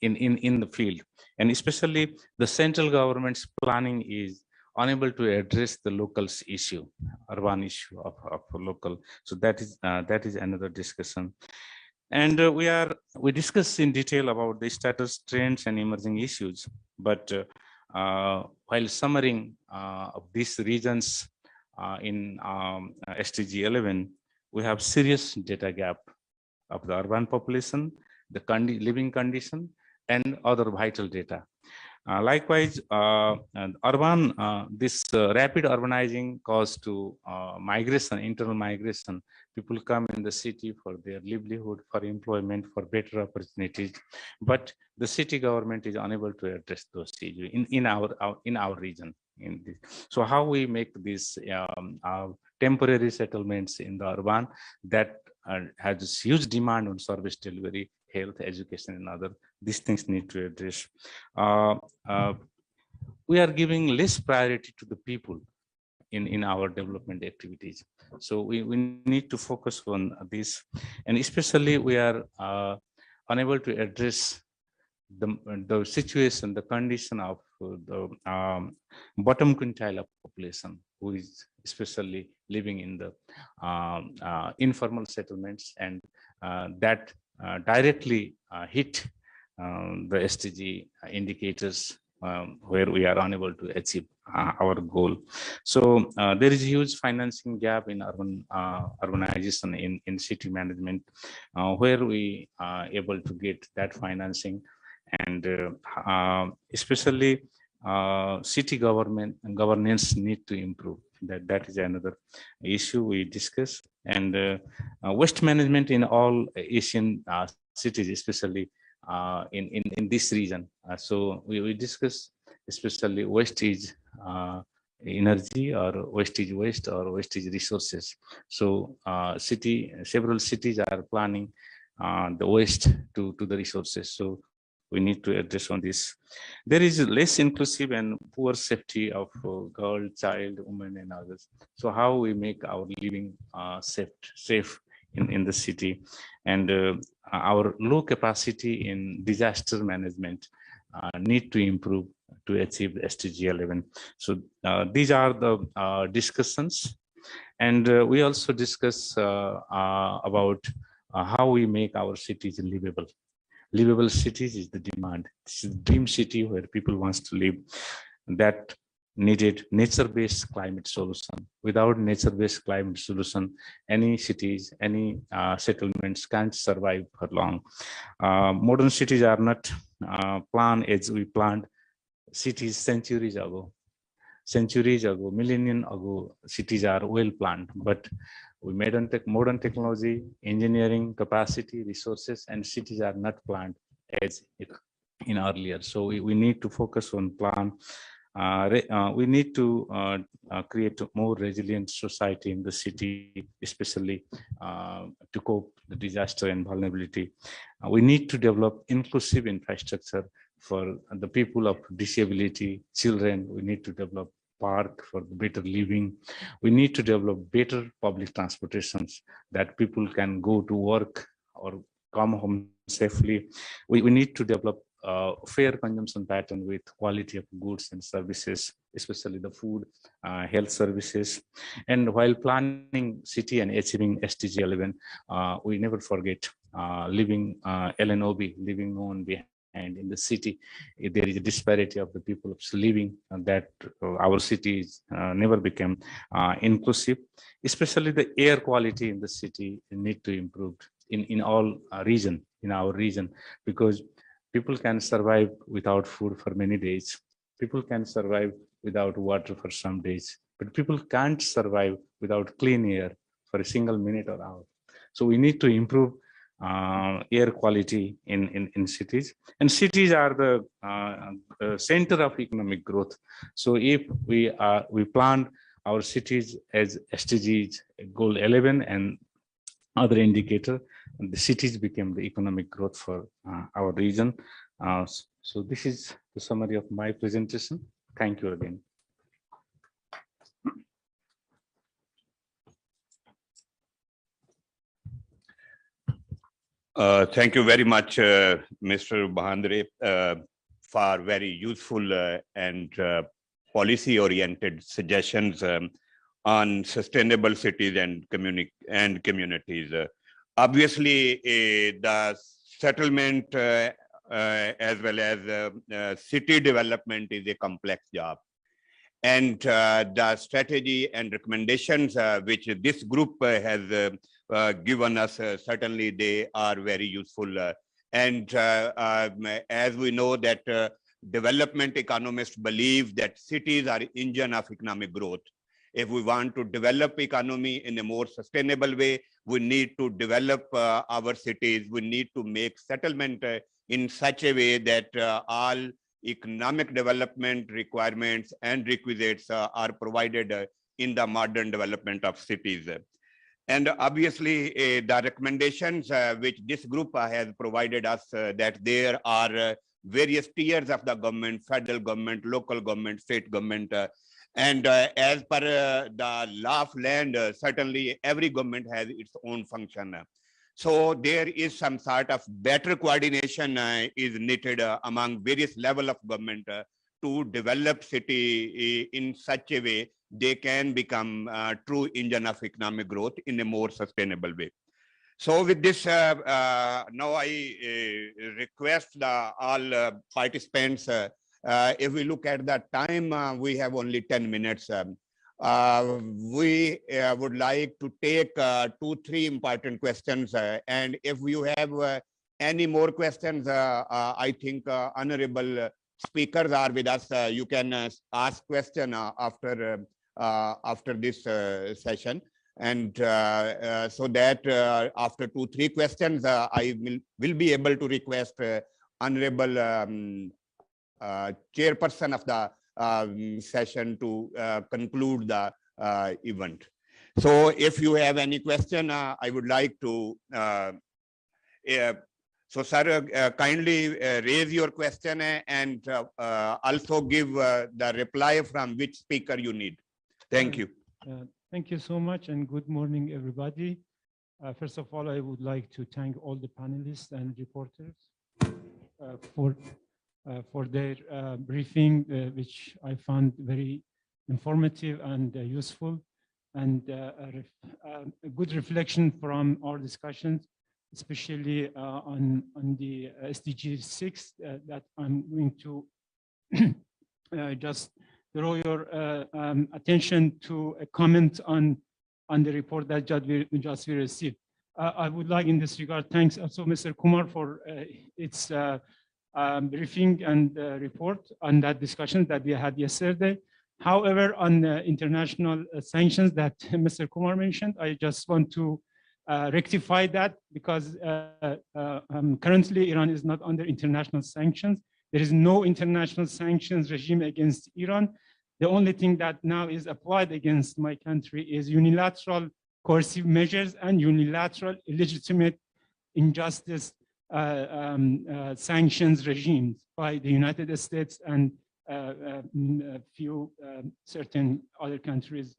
S6: in the field, and especially the central government's planning is unable to address the locals issue, urban issue of local. So that is another discussion. And we discuss in detail about the status, trends, and emerging issues. But while summarizing of these regions in SDG 11, we have serious data gap of the urban population, the living condition, and other vital data. Likewise, this rapid urbanizing caused to migration, internal migration. People come in the city for their livelihood, for employment, for better opportunities, but the city government is unable to address those issues in our region. So how we make these temporary settlements in the urban that has huge demand on service delivery, health, education, and other. These things need to address. We are giving less priority to the people in our development activities. So we need to focus on this, and especially we are unable to address the situation, the condition of the bottom quintile of population, who is especially living in the informal settlements, and that directly hit the SDG indicators where we are unable to achieve our goal. So there is a huge financing gap in urbanization in city management, where we are able to get that financing, and especially city governance need to improve. That is another issue we discuss. And waste management in all Asian cities, especially in this region. So we discuss especially wastage energy, or wastage waste, or wastage resources. So several cities are planning the waste to the resources. So we need to address on this. There is less inclusive and poor safety of girl, child, women, and others. So how we make our living safe in the city, and our low capacity in disaster management need to improve to achieve SDG 11. So these are the discussions, and we also discuss about how we make our cities livable. Livable cities is the demand. This is the dream city where people wants to live. That needed nature-based climate solution. Without nature-based climate solution, any cities, any settlements can't survive for long. Modern cities are not planned as we planned cities centuries ago. Centuries ago, millennium ago, cities are well planned, but we made on modern technology, engineering, capacity, resources, and cities are not planned as in earlier. So we need to focus on plan. We need to create a more resilient society in the city, especially to cope with the disaster and vulnerability. We need to develop inclusive infrastructure for the people of disability, children. We need to develop park, for better living. We need to develop better public transportations that people can go to work or come home safely. We need to develop fair consumption pattern with quality of goods and services, especially the food, health services. And while planning city and achieving SDG 11, we never forget living LNOB, living no one behind in the city. There is a disparity of the people living, and that our cities never became inclusive. Especially the air quality in the city need to improve in all region, in our region, because people can survive without food for many days. People can survive without water for some days, but people can't survive without clean air for a single minute or hour. So we need to improve air quality in cities, and cities are the center of economic growth. So if we plan our cities as SDGs goal 11 and other indicator, the cities became the economic growth for our region. So this is the summary of my presentation. Thank you again.
S2: Thank you very much, Mr. Bahandre, for very useful and policy-oriented suggestions on sustainable cities and communities. Obviously, the settlement as well as city development is a complex job. And the strategy and recommendations which this group has given us, certainly they are very useful. And as we know that development economists believe that cities are engine of economic growth. If we want to develop economy in a more sustainable way, we need to develop our cities. We need to make settlement in such a way that all economic development requirements and requisites are provided in the modern development of cities. And obviously, the recommendations which this group has provided us that there are various tiers of the government, federal government, local government, state government, and as per the law of land, certainly every government has its own function. So there is some sort of better coordination is needed among various levels of government to develop city in such a way they can become true engine of economic growth in a more sustainable way. So with this, now I request all participants, if we look at the time, we have only 10 minutes. We would like to take 2-3 important questions. And if you have any more questions, I think honorable speakers are with us. You can ask question after this session. And so that after 2-3 questions, I will be able to request honorable chairperson of the session to conclude the event. So if you have any question, I would like to, so sir, kindly raise your question and also give the reply from which speaker you need. Thank you.
S7: Thank you so much and good morning, everybody. First of all, I would like to thank all the panelists and reporters for their briefing, which I found very informative and useful, and a good reflection from our discussions, especially on the SDG 6 that I'm going to just draw your attention to a comment on the report that just we received. I would like in this regard, thanks also Mr. Kumar for its briefing and report on that discussion that we had yesterday. However, on the international sanctions that Mr. Kumar mentioned, I just want to rectify that because currently Iran is not under international sanctions. There is no international sanctions regime against Iran. The only thing that now is applied against my country is unilateral coercive measures and unilateral illegitimate injustice sanctions regimes by the United States and few certain other countries.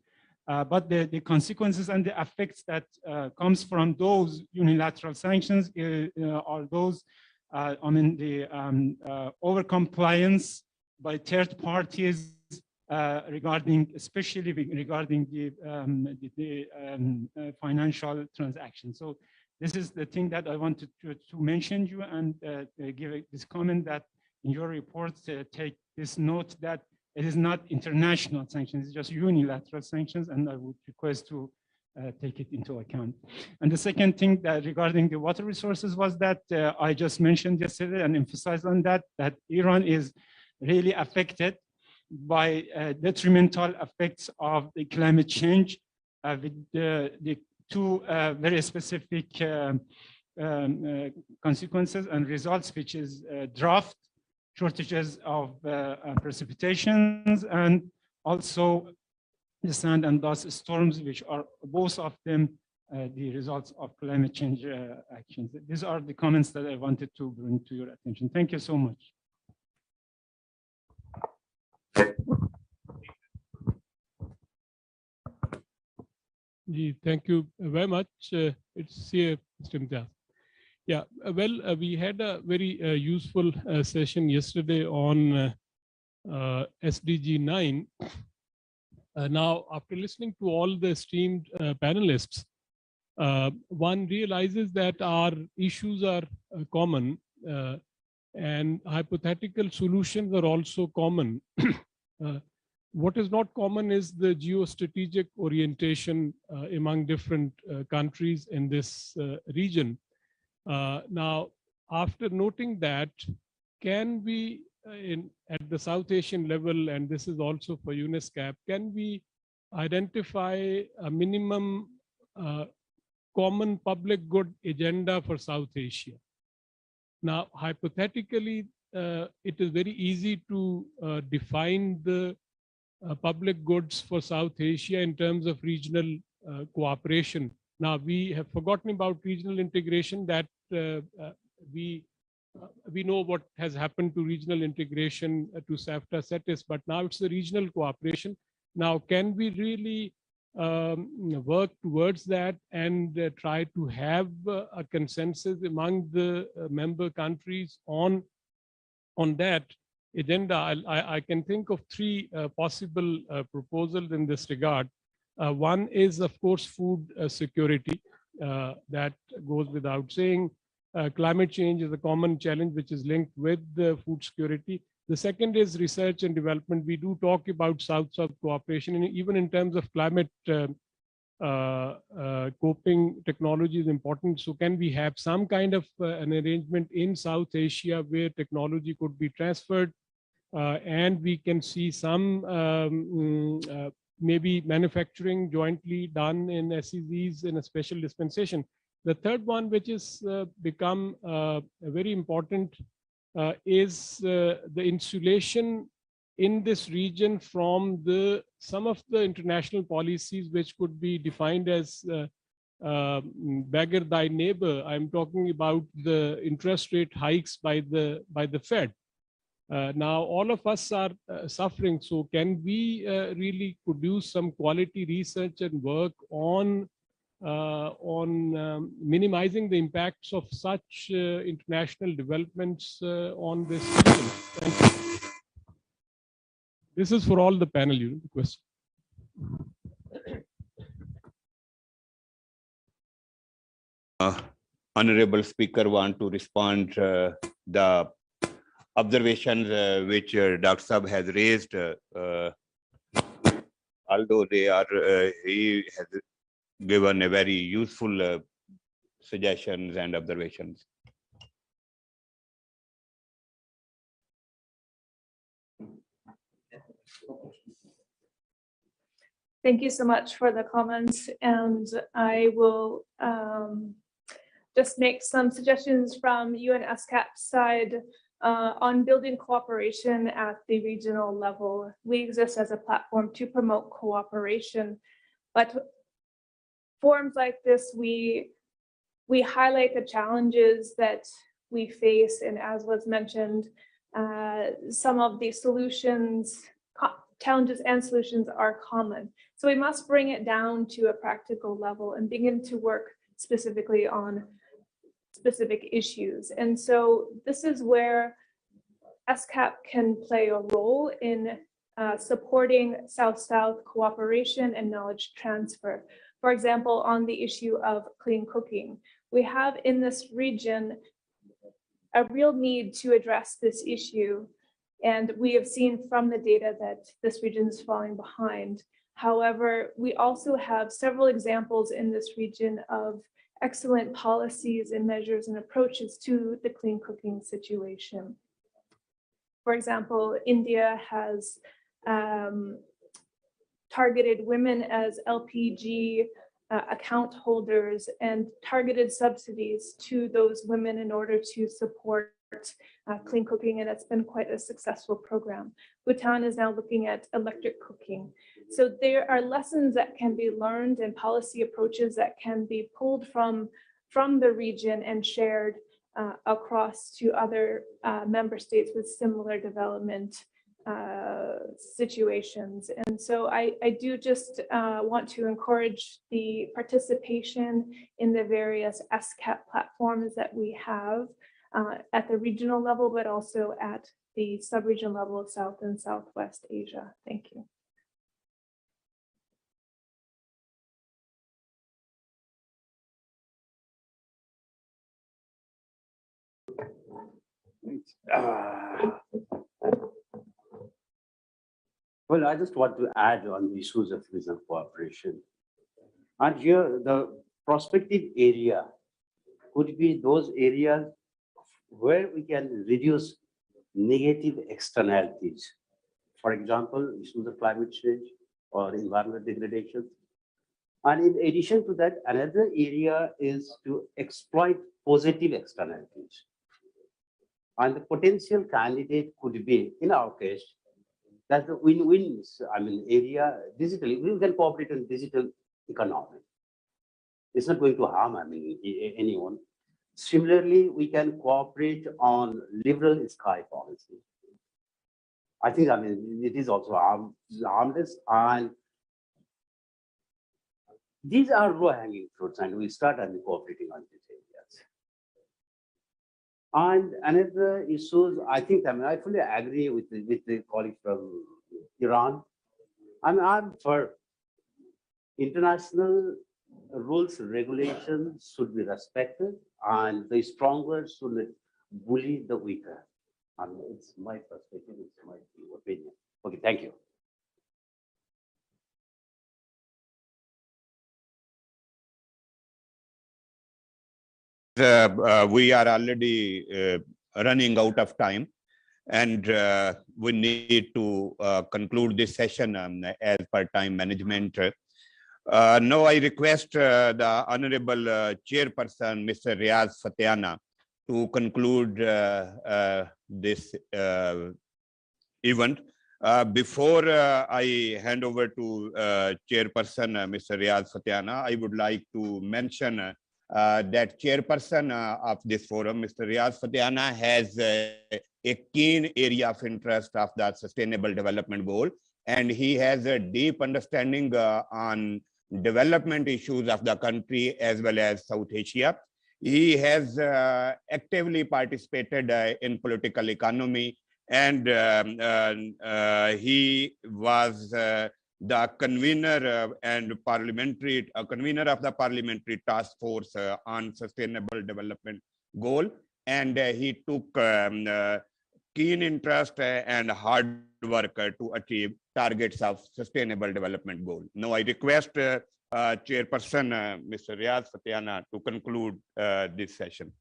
S7: But the consequences and the effects that comes from those unilateral sanctions are those, I mean, the overcompliance by third parties especially regarding the financial transactions. So this is the thing that I wanted to mention you and give this comment that in your report, take this note that it is not international sanctions, it's just unilateral sanctions, and I would request to take it into account. And the second thing that regarding the water resources was that I just mentioned yesterday and emphasized on that Iran is really affected by detrimental effects of the climate change with the two very specific consequences and results, which is drought, shortages of precipitations, and also the sand and dust storms, which are both of them the results of climate change actions. These are the comments that I wanted to bring to your attention. Thank you so much.
S8: Thank you very much. It's here, Mr. Imtiaz. Yeah, well, we had a very useful session yesterday on SDG 9. Now, after listening to all the esteemed panelists, one realizes that our issues are common and hypothetical solutions are also common. What is not common is the geostrategic orientation among different countries in this region. Now, after noting that, can we, at the South Asian level, and this is also for UNESCAP, can we identify a minimum common public good agenda for South Asia? Now, hypothetically, it is very easy to define the public goods for South Asia in terms of regional cooperation. Now, we have forgotten about regional integration, that we know what has happened to regional integration to SAFTA CETIS, but now it's the regional cooperation. Now, can we really work towards that and try to have a consensus among the member countries on that agenda? I can think of three possible proposals in this regard. One is, of course, food security. That goes without saying. Climate change is a common challenge which is linked with the food security. The second is research and development. We do talk about South-South cooperation, and even in terms of climate coping technology is important. So can we have some kind of an arrangement in South Asia where technology could be transferred and we can see some maybe manufacturing jointly done in SEZs in a special dispensation. The third one, which is become very important, is the insulation in this region from some of the international policies which could be defined as beggar thy neighbor. I'm talking about the interest rate hikes by the Fed. Now, all of us are suffering. So can we really produce some quality research and work on minimizing the impacts of such international developments on this region? Thank you. This is for all the panel, the question.
S2: Honorable Speaker want to respond the observations which Dr. Saab has raised, although they are, he has given a very useful suggestions and observations.
S4: Thank you so much for the comments, and I will just make some suggestions from UNESCAP's side on building cooperation at the regional level. We exist as a platform to promote cooperation, but forums like this, we highlight the challenges that we face, and as was mentioned, some of the challenges and solutions are common. So we must bring it down to a practical level and begin to work specifically on specific issues. And so this is where SCAP can play a role in supporting South-South cooperation and knowledge transfer. For example, on the issue of clean cooking, we have in this region a real need to address this issue. And we have seen from the data that this region is falling behind. However, we also have several examples in this region of excellent policies and measures and approaches to the clean cooking situation. For example, India has targeted women as LPG account holders and targeted subsidies to those women in order to support clean cooking, and it's been quite a successful program. Bhutan is now looking at electric cooking. So there are lessons that can be learned and policy approaches that can be pulled from the region and shared across to other member states with similar development situations. And so I do just want to encourage the participation in the various SCAP platforms that we have at the regional level, but also at the sub-region level of South and Southwest Asia. Thank you.
S5: Well, I just want to add on the issues of regional cooperation. And here, the prospective area could be those areas where we can reduce negative externalities. For example, issues of climate change or environmental degradation. And in addition to that, another area is to exploit positive externalities. And the potential candidate could be, in our case, that the win-wins, area digitally, we can cooperate in digital economy. It's not going to harm, anyone. Similarly, we can cooperate on liberal sky policy. I think, it is also harmless, and these are low-hanging fruits, and we start cooperating on these areas. And another issue, I think, I fully agree with the colleague from Iran. I'm for international rules, regulations should be respected, and the stronger should bully the weaker. It's my perspective, it's my opinion. Okay, thank you.
S2: We are already running out of time, and we need to conclude this session as per time management. Now I request the Honorable Chairperson, Mr. Riaz Fatehana, to conclude this event. Before I hand over to Chairperson, Mr. Riaz Fatehana, I would like to mention that Chairperson of this forum, Mr. Riaz Fatehana, has a keen area of interest of the Sustainable Development Goal, and he has a deep understanding on development issues of the country as well as South Asia. He has actively participated in political economy, and he was the convener and convener of the parliamentary task force on Sustainable Development Goal, and he took keen interest and hard work to achieve targets of Sustainable Development Goal. Now I request Chairperson Mr. Riaz Fatehana to conclude this session.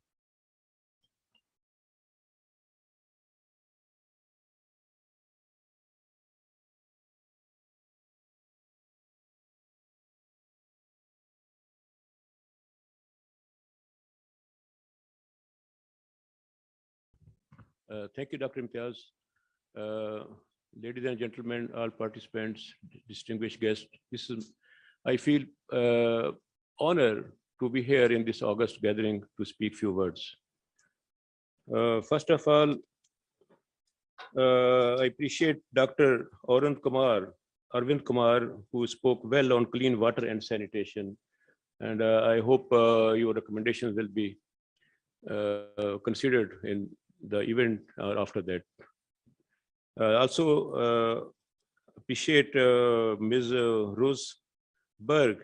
S9: Thank you, Dr. Imtiaz. Ladies and gentlemen, all participants, distinguished guests, I feel honored to be here in this August gathering to speak few words. First of all, I appreciate Dr. Arvind Kumar, who spoke well on clean water and sanitation. And I hope your recommendations will be considered in the event or after that. Also appreciate Ms. Rose Berg,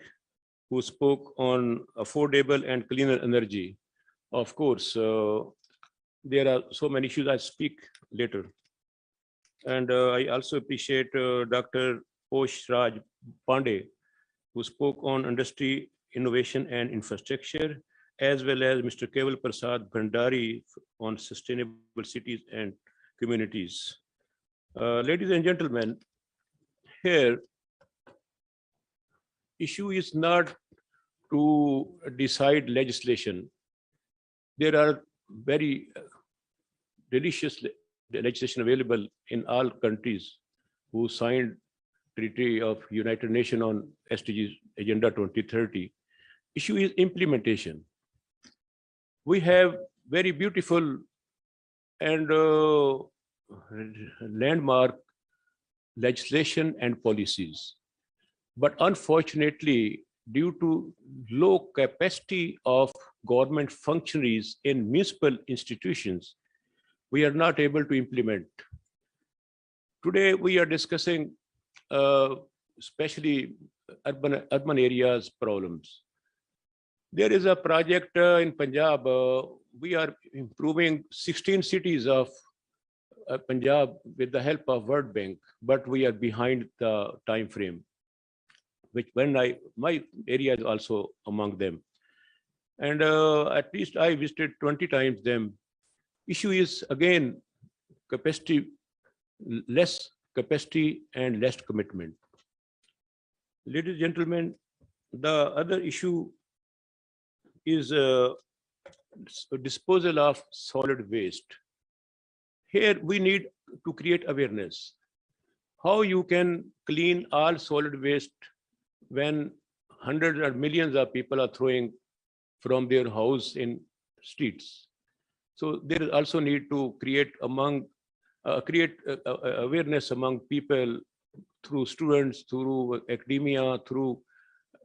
S9: who spoke on affordable and cleaner energy. Of course, there are so many issues. I speak later. And I also appreciate Dr. Posh Raj Pandey, who spoke on industry, innovation and infrastructure, as well as Mr. Keval Prasad Bhandari on sustainable cities and communities. Ladies and gentlemen, here, issue is not to decide legislation. There are very delicious legislation available in all countries who signed Treaty of United Nations on SDGs Agenda 2030. Issue is implementation. We have very beautiful and landmark legislation and policies. But unfortunately, due to low capacity of government functionaries in municipal institutions, we are not able to implement. Today, we are discussing especially urban areas problems. There is a project in Punjab. We are improving 16 cities of Punjab with the help of World Bank, but we are behind the time frame, which my area is also among them. And at least I visited 20 times them. Issue is again capacity, less capacity and less commitment. Ladies and gentlemen, the other issue is disposal of solid waste. Here we need to create awareness. How you can clean all solid waste when hundreds or millions of people are throwing from their house in streets. So there is also need to create awareness among people through students, through academia, through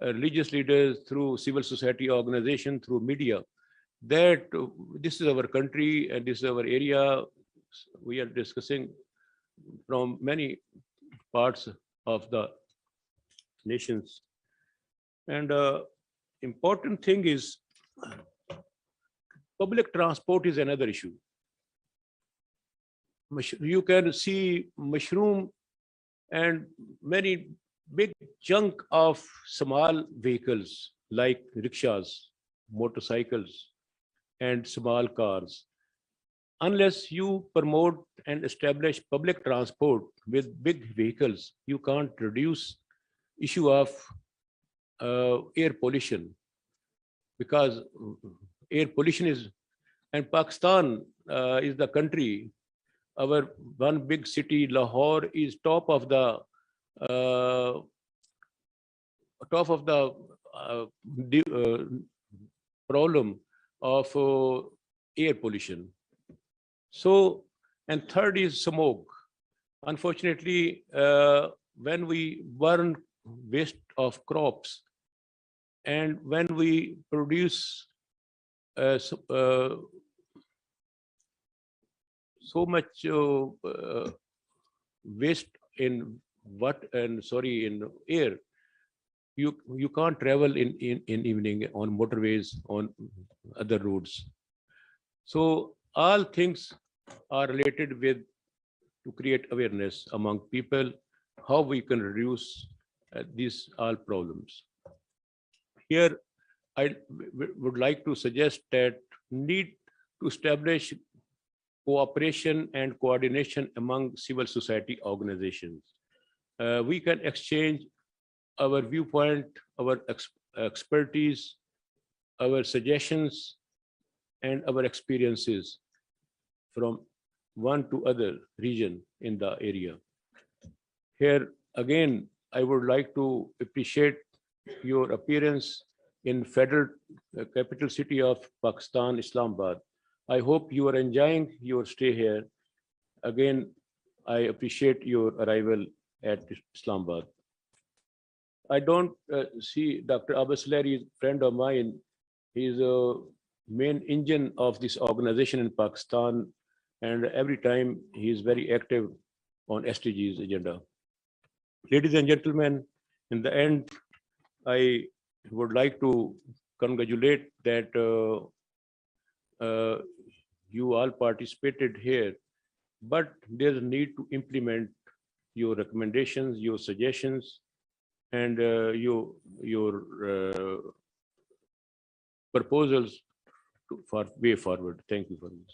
S9: religious leaders, through civil society organization, through media, that this is our country and this is our area. We are discussing from many parts of the nations. And important thing is public transport is another issue. You can see mushroom and many big chunk of small vehicles like rickshaws, motorcycles, and small cars. Unless you promote and establish public transport with big vehicles, you can't reduce issue of air pollution, because air pollution is, and Pakistan is the country, our one big city, Lahore, is top of the problem of air pollution. So, and third is smoke. Unfortunately, when we burn waste of crops and when we produce so much waste in in air, you can't travel in evening on motorways, on other roads. So all things are related with to create awareness among people how we can reduce these all problems. Here I would like to suggest that need to establish cooperation and coordination among civil society organizations. We can exchange our viewpoint, our expertise, our suggestions, and our experiences from one to other region in the area. Here again, I would like to appreciate your appearance in federal capital city of Pakistan, Islamabad. I hope you are enjoying your stay here. Again, I appreciate your arrival at Islamabad. I don't see Dr. Abbas Lahiri is a friend of mine. He's a main engine of this organization in Pakistan, and every time he is very active on SDGs agenda. Ladies and gentlemen, in the end, I would like to congratulate that you all participated here, but there's a need to implement your recommendations, your suggestions, and your proposals for way forward. Thank you for this.